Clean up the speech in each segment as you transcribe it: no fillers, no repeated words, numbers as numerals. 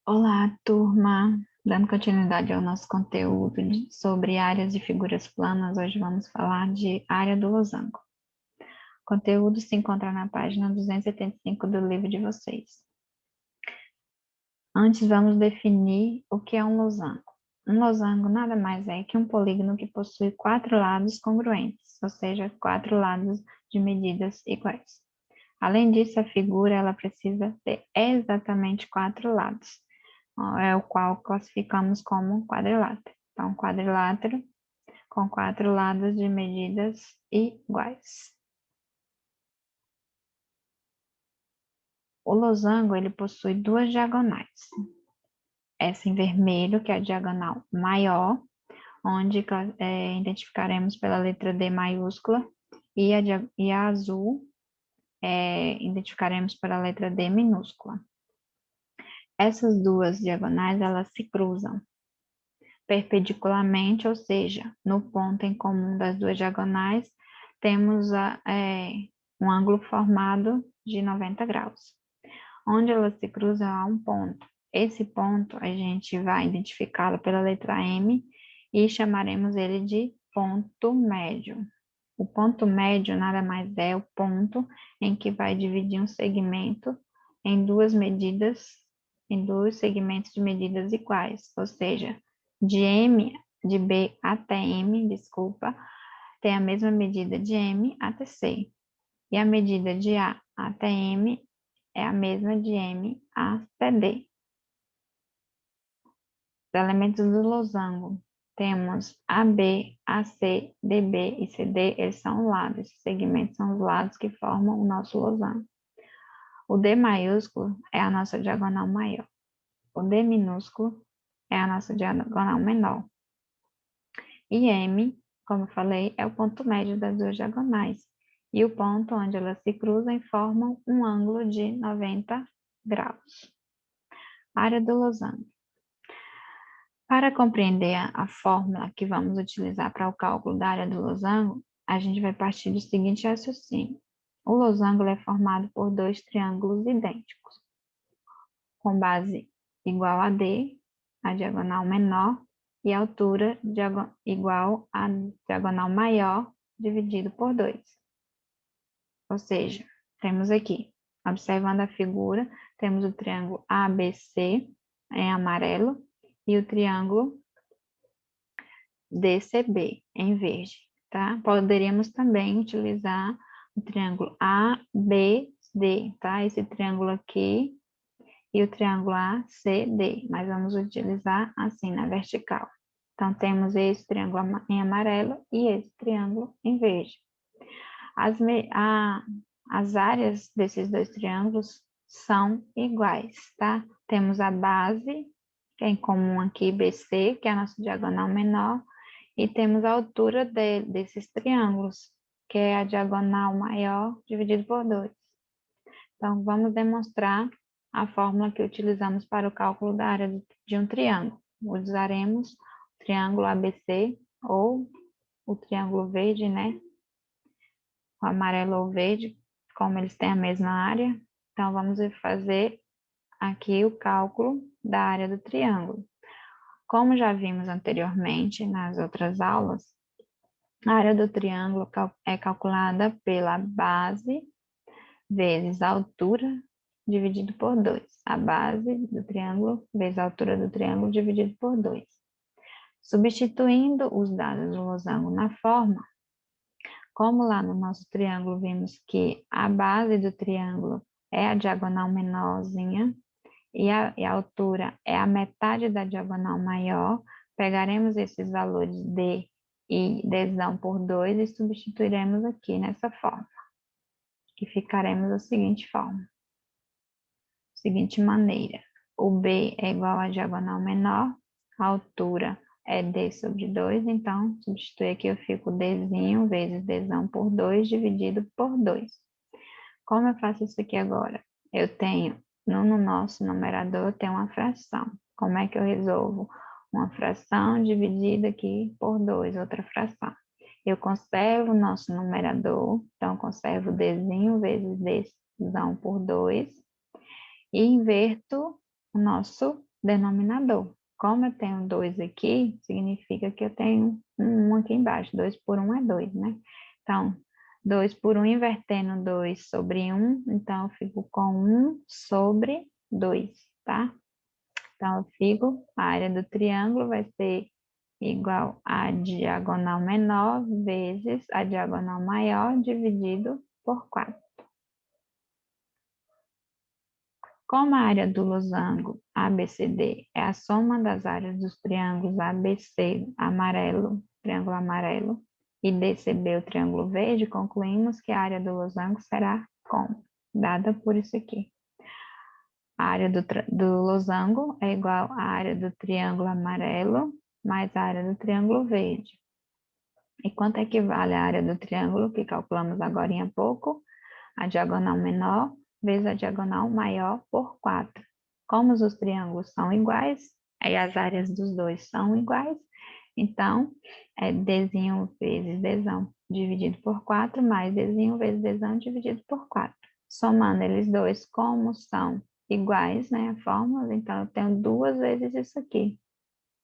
Olá, turma! Dando continuidade ao nosso conteúdo sobre áreas de figuras planas, hoje vamos falar de área do losango. O conteúdo se encontra na página 275 do livro de vocês. Antes, vamos definir o que é um losango. Um losango nada mais é que um polígono que possui quatro lados congruentes, ou seja, quatro lados de medidas iguais. Além disso, a figura ela precisa ter exatamente quatro lados, é o qual classificamos como quadrilátero. Então, quadrilátero com quatro lados de medidas iguais. O losango ele possui duas diagonais. Essa em vermelho, que é a diagonal maior, onde identificaremos pela letra D maiúscula, e a azul identificaremos pela letra D minúscula. Essas duas diagonais elas se cruzam perpendicularmente, ou seja, no ponto em comum das duas diagonais, temos um ângulo formado de 90 graus. Onde elas se cruzam há um ponto. Esse ponto a gente vai identificá-lo pela letra M e chamaremos ele de ponto médio. O ponto médio nada mais é o ponto em que vai dividir um segmento em duas medidas, em dois segmentos de medidas iguais, ou seja, de B até M, desculpa, tem a mesma medida de M até C. E a medida de A até M é a mesma de M até D. Os elementos do losango temos AB, AC, DB e CD, eles são os lados. Esses segmentos são os lados que formam o nosso losango. O D maiúsculo é a nossa diagonal maior. O D minúsculo é a nossa diagonal menor. E M, como eu falei, é o ponto médio das duas diagonais. E o ponto onde elas se cruzam e formam um ângulo de 90 graus. Área do losango. Para compreender a fórmula que vamos utilizar para o cálculo da área do losango, a gente vai partir do seguinte raciocínio. O losango é formado por dois triângulos idênticos, com base igual a D, a diagonal menor, e a altura igual a diagonal maior, dividido por 2. Ou seja, temos aqui, observando a figura, temos o triângulo ABC em amarelo e o triângulo DCB em verde, tá? Poderíamos também utilizar o triângulo ABD, tá? Esse triângulo aqui e o triângulo ACD, mas vamos utilizar assim na vertical. Então, temos esse triângulo em amarelo e esse triângulo em verde. As áreas desses dois triângulos são iguais, tá? Temos a base, que é em comum aqui, BC, que é a nossa diagonal menor, e temos a altura desses triângulos, que é a diagonal maior dividido por 2. Então, vamos demonstrar a fórmula que utilizamos para o cálculo da área de um triângulo. Usaremos o triângulo ABC ou o triângulo verde, né? O amarelo ou verde, como eles têm a mesma área. Então, vamos fazer aqui o cálculo da área do triângulo. Como já vimos anteriormente nas outras aulas, a área do triângulo é calculada pela base vezes a altura dividido por 2. A base do triângulo vezes a altura do triângulo dividido por 2. Substituindo os dados do losango na forma, como lá no nosso triângulo vimos que a base do triângulo é a diagonal menorzinha e a altura é a metade da diagonal maior, pegaremos esses valores D e Dzão por 2 e substituiremos aqui nessa forma, que ficaremos da seguinte forma, seguinte maneira. O B é igual à diagonal menor, a altura é D sobre 2, então, substituir aqui eu fico Dzinho vezes Dzão por 2 dividido por 2. Como eu faço isso aqui agora? Eu tenho, no nosso numerador, tem uma fração. Como é que eu resolvo? Uma fração dividida aqui por 2, outra fração. Eu conservo o nosso numerador, então conservo Dzinho vezes Dzão por 2 e inverto o nosso denominador. Como eu tenho 2 aqui, significa que eu tenho um aqui embaixo. 2 por 1 é 2, né? Então, 2 por 1 invertendo 2 sobre 1, então eu fico com 1 sobre 2, tá? Então, eu fico, a área do triângulo vai ser igual a diagonal menor vezes a diagonal maior dividido por 4. Como a área do losango ABCD é a soma das áreas dos triângulos ABC amarelo, triângulo amarelo, e DCB, o triângulo verde, concluímos que a área do losango será como? Dada por isso aqui. A área do losango é igual à área do triângulo amarelo mais a área do triângulo verde. E quanto equivale a área do triângulo, que calculamos agora há pouco? A diagonal menor vezes a diagonal maior por 4. Como os triângulos são iguais, aí as áreas dos dois são iguais, então é Dzinho vezes Dzão dividido por 4, mais Dzinho vezes Dzão dividido por 4. Somando eles dois, como são iguais, né, a fórmula, então eu tenho 2 vezes isso aqui,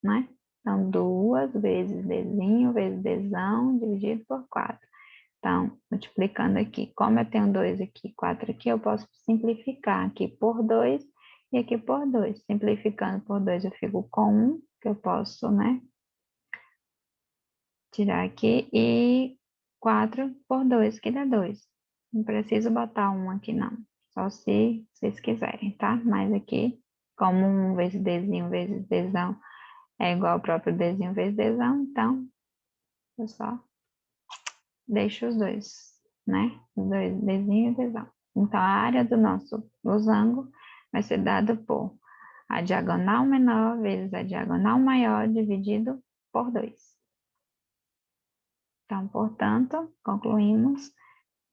né? Então, 2 vezes Dzinho vezes Dzão dividido por 4. Então, multiplicando aqui, como eu tenho 2 aqui, 4 aqui, eu posso simplificar aqui por 2 e aqui por 2. Simplificando por 2, eu fico com 1, que eu posso, né, tirar aqui, e 4 por 2, que dá 2. Não preciso botar 1 aqui, não. Só se vocês quiserem, tá? Mas aqui, como 1 vezes Dzinho vezes Dzão é igual ao próprio Dzinho vezes Dzão, então, eu só deixo os dois, né? Os dois, Dzinho e Dzão. Então, a área do nosso losango vai ser dada por a diagonal menor vezes a diagonal maior dividido por 2. Então, portanto, concluímos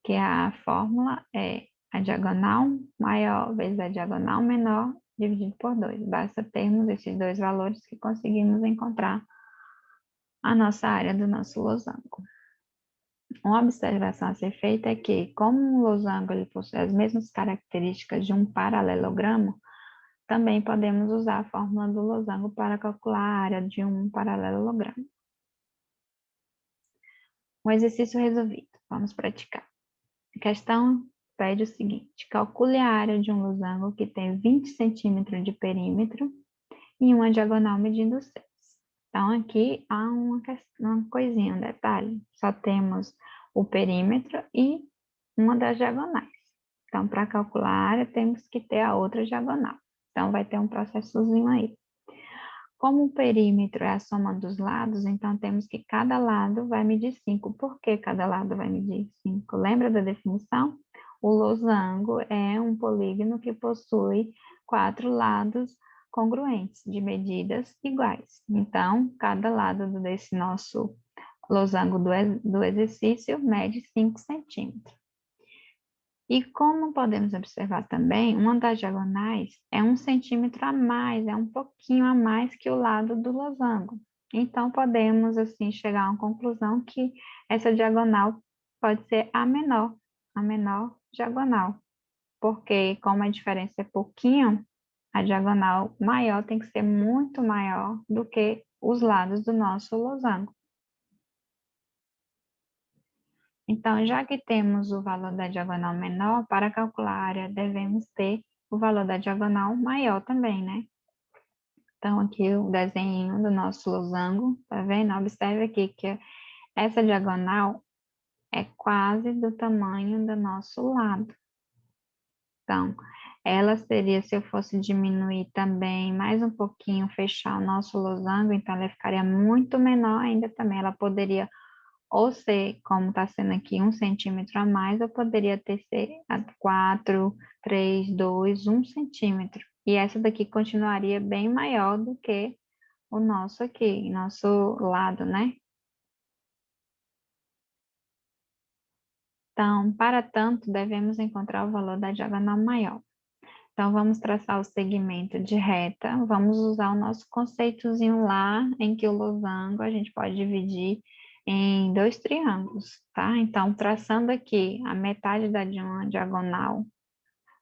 que a fórmula é a diagonal maior vezes a diagonal menor dividido por 2. Basta termos esses dois valores que conseguimos encontrar a nossa área do nosso losango. Uma observação a ser feita é que, como um losango ele possui as mesmas características de um paralelogramo, também podemos usar a fórmula do losango para calcular a área de um paralelogramo. Um exercício resolvido. Vamos praticar. A questão pede o seguinte: calcule a área de um losango que tem 20 centímetros de perímetro e uma diagonal medindo 6. Então, aqui há uma coisinha, um detalhe. Só temos o perímetro e uma das diagonais. Então, para calcular a área, temos que ter a outra diagonal. Então, vai ter um processozinho aí. Como o perímetro é a soma dos lados, então temos que cada lado vai medir 5. Por que cada lado vai medir 5? Lembra da definição? O losango é um polígono que possui 4 lados congruentes, de medidas iguais. Então, cada lado desse nosso losango do exercício mede 5 centímetros. E como podemos observar também, uma das diagonais é 1 centímetro a mais, é um pouquinho a mais que o lado do losango. Então, podemos, assim, chegar a uma conclusão que essa diagonal pode ser a menor diagonal. Porque, como a diferença é pouquinho, a diagonal maior tem que ser muito maior do que os lados do nosso losango. Então, já que temos o valor da diagonal menor, para calcular a área devemos ter o valor da diagonal maior também, né? Então, aqui o desenho do nosso losango, tá vendo? Observe aqui que essa diagonal é quase do tamanho do nosso lado. Então, ela seria, se eu fosse diminuir também mais um pouquinho, fechar o nosso losango, então ela ficaria muito menor ainda também. Ela poderia ou ser, como está sendo aqui, 1 centímetro a mais, eu poderia ter ser 4, 3, 2, 1 centímetro. E essa daqui continuaria bem maior do que o nosso aqui, nosso lado, né? Então, para tanto, devemos encontrar o valor da diagonal maior. Então, vamos traçar o segmento de reta, vamos usar o nosso conceitozinho lá, em que o losango a gente pode dividir em 2 triângulos, tá? Então, traçando aqui a metade de uma diagonal,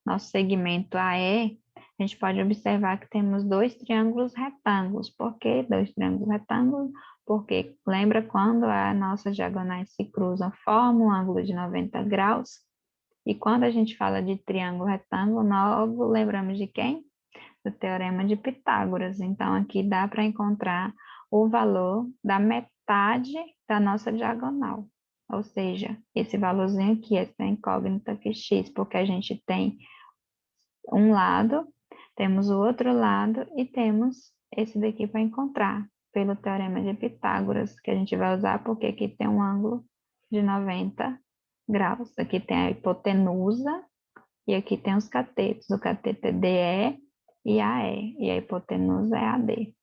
nosso segmento AE, a gente pode observar que temos dois triângulos retângulos. Por que dois triângulos retângulos? Porque lembra quando as nossas diagonais se cruzam, formam um ângulo de 90 graus? E quando a gente fala de triângulo retângulo, logo lembramos de quem? Do Teorema de Pitágoras. Então, aqui dá para encontrar o valor da metade da nossa diagonal. Ou seja, esse valorzinho aqui, essa incógnita aqui, x, porque a gente tem um lado, temos o outro lado e temos esse daqui para encontrar, pelo Teorema de Pitágoras, que a gente vai usar porque aqui tem um ângulo de 90 graus. Aqui tem a hipotenusa e aqui tem os catetos. O cateto é DE e AE, e a hipotenusa é AD.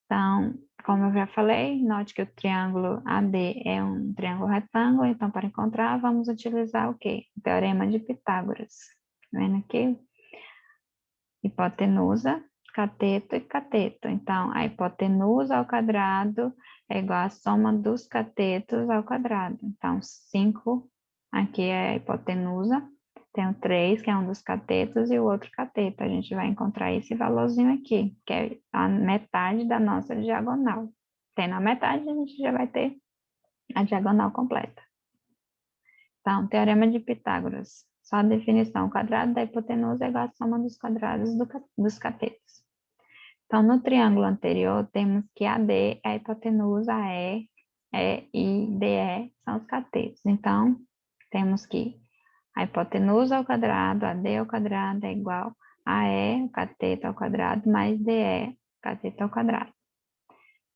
Então, como eu já falei, note que o triângulo AD é um triângulo retângulo, então para encontrar vamos utilizar o quê? O Teorema de Pitágoras. Tá vendo aqui? Hipotenusa, cateto e cateto. Então, a hipotenusa ao quadrado é igual à soma dos catetos ao quadrado. Então, 5 aqui é a hipotenusa, tem o 3, que é um dos catetos, e o outro cateto. A gente vai encontrar esse valorzinho aqui, que é a metade da nossa diagonal. Tendo a metade, a gente já vai ter a diagonal completa. Então, Teorema de Pitágoras. Só a definição. O quadrado da hipotenusa é igual à soma dos quadrados dos catetos. Então, no triângulo anterior, temos que AD é a hipotenusa, E e DE são os catetos. Então, temos que a hipotenusa ao quadrado, AD ao quadrado é igual a E, o cateto ao quadrado, mais DE, cateto ao quadrado.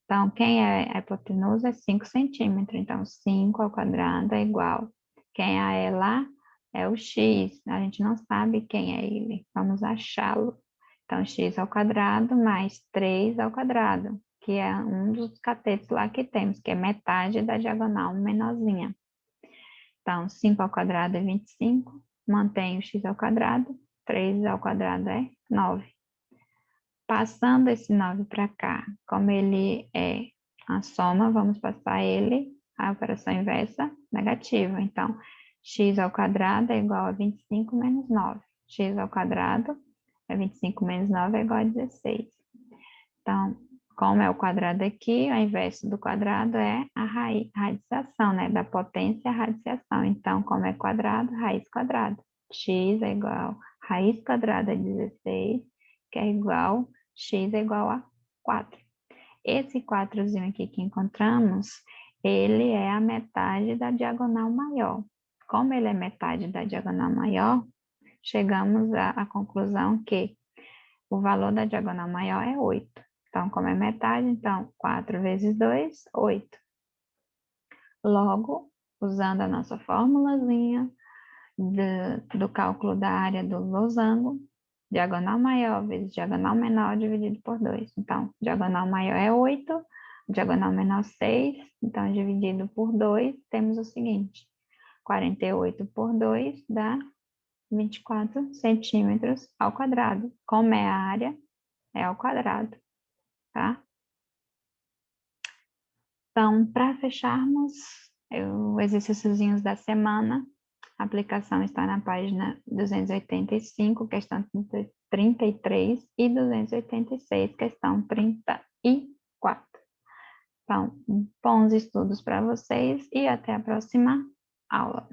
Então, quem é a hipotenusa é 5 centímetros. Então, 5 ao quadrado é igual. Quem é lá é o x. A gente não sabe quem é ele. Vamos achá-lo. Então, x ao quadrado mais 3 ao quadrado, que é um dos catetos lá que temos, que é metade da diagonal menorzinha. Então, 5 ao quadrado é 25. Mantém o x ao quadrado. 3 ao quadrado é 9. Passando esse 9 para cá, como ele é a soma, vamos passar ele, a operação inversa, negativa. Então, x ao quadrado é igual a 25 menos 9. X ao quadrado é 25 menos 9 é igual a 16. Então, como é o quadrado aqui, o inverso do quadrado é a radização, né? Da potência à radiciação. Então, como é quadrado, raiz quadrada. X é igual a raiz quadrada de 16, que é igual, x é igual a 4. Esse 4zinho aqui que encontramos, ele é a metade da diagonal maior. Como ele é metade da diagonal maior, chegamos à conclusão que o valor da diagonal maior é 8. Então, como é metade, então 4 vezes 2, 8. Logo, usando a nossa formulazinha do cálculo da área do losango, diagonal maior vezes diagonal menor dividido por 2. Então, diagonal maior é 8, diagonal menor 6, então dividido por 2, temos o seguinte, 48 por 2 dá 24 centímetros ao quadrado. Como é a área, é ao quadrado, tá? Então, para fecharmos os exercíciozinhos da semana, a aplicação está na página 285, questão 33, e 286, questão 34. Então, bons estudos para vocês e até a próxima aula.